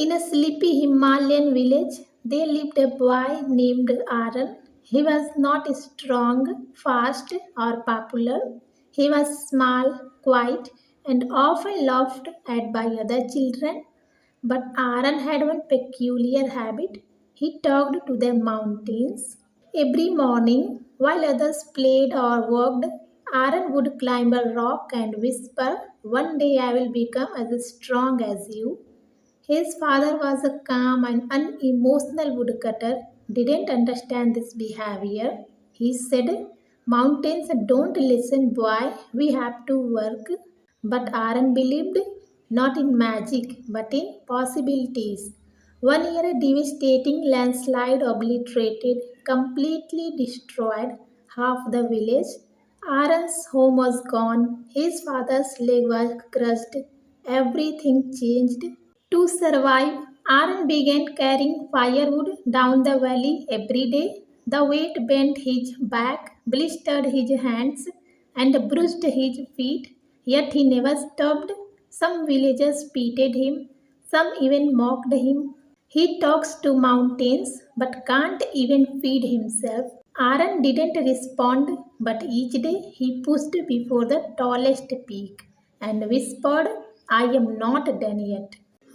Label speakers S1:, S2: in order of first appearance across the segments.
S1: In a sleepy Himalayan village, there lived a boy named Aaron. He was not strong, fast, or popular. He was small, quiet, and often laughed at by other children. But Aaron had one peculiar habit. He talked to the mountains. Every morning, while others played or worked, Aaron would climb a rock and whisper, "One day I will become as strong as you." His father was a calm and unemotional woodcutter, didn't understand this behavior. He said, "Mountains don't listen, boy, we have to work." But Aaron believed not in magic, but in possibilities. One year, a devastating landslide obliterated, completely destroyed half the village. Aaron's home was gone, his father's leg was crushed, everything changed. To survive, Aaron began carrying firewood down the valley every day. The weight bent his back, blistered his hands, and bruised his feet, yet he never stopped. Some villagers pitied him, some even mocked him. He talks to mountains but can't even feed himself. Aaron didn't respond, but each day he pushed before the tallest peak and whispered, "I am not done yet."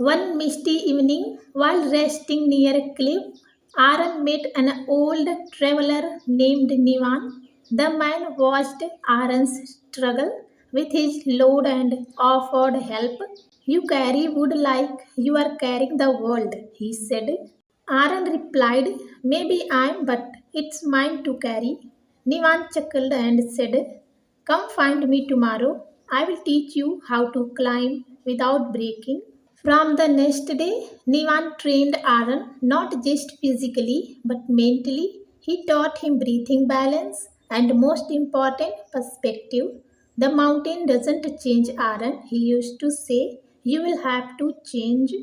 S1: One misty evening, while resting near a cliff, Aaron met an old traveler named Nivan. The man watched Aaron's struggle with his load and offered help. "You carry wood like you are carrying the world," he said. Aaron replied, "Maybe I'm, but it's mine to carry." Nivan chuckled and said, "Come find me tomorrow. I will teach you how to climb without breaking." From the next day, Nivan trained Aaron not just physically but mentally. He taught him breathing balance and, most important, perspective. "The mountain doesn't change, Aaron," he used to say. "You will have to change."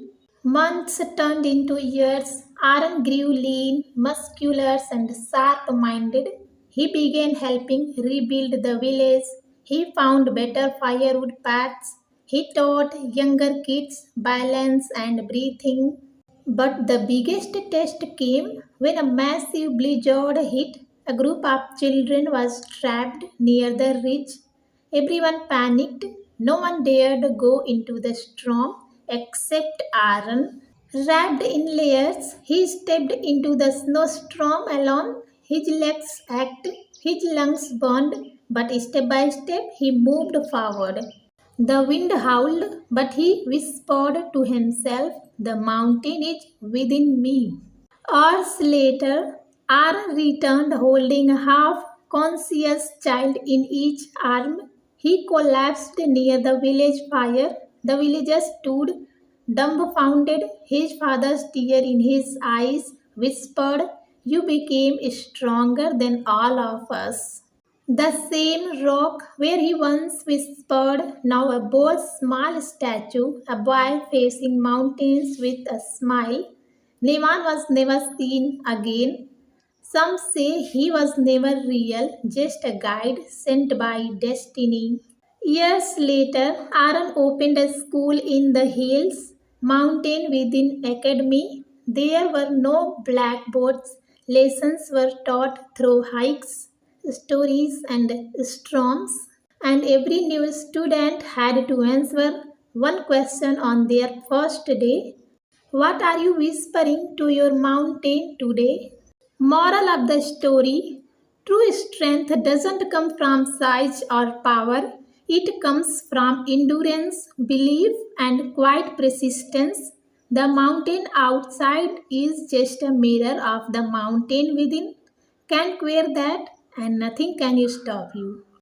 S1: Months turned into years. Aaron grew lean, muscular, and sharp minded. He began helping rebuild the village. He found better firewood paths. He taught younger kids balance and breathing. But the biggest test came when a massive blizzard hit. A group of children was trapped near the ridge. Everyone panicked. No one dared go into the storm except Aaron. Wrapped in layers, he stepped into the snowstorm alone. His legs ached, his lungs burned, but step by step he moved forward. The wind howled, but he whispered to himself, "The mountain is within me." Hours later, Aaron returned holding a half conscious child in each arm. He collapsed near the village fire. The villagers stood dumbfounded. His father's tear in his eyes whispered, "You became stronger than all of us." The same rock where he once whispered now bore a small statue, a boy facing mountains with a smile. Levan was never seen again. Some say he was never real, just a guide sent by destiny. Years later, Aaron opened a school in the hills, mountain within academy. There were no blackboards. Lessons were taught through hikes, stories, and storms. And every new student had to answer one question on their first day: "What are you whispering to your mountain today?" Moral of the story: true strength doesn't come from size or power, it comes from endurance, belief, and quiet persistence. The mountain outside is just a mirror of the mountain within. Can't queer that, and nothing can stop you.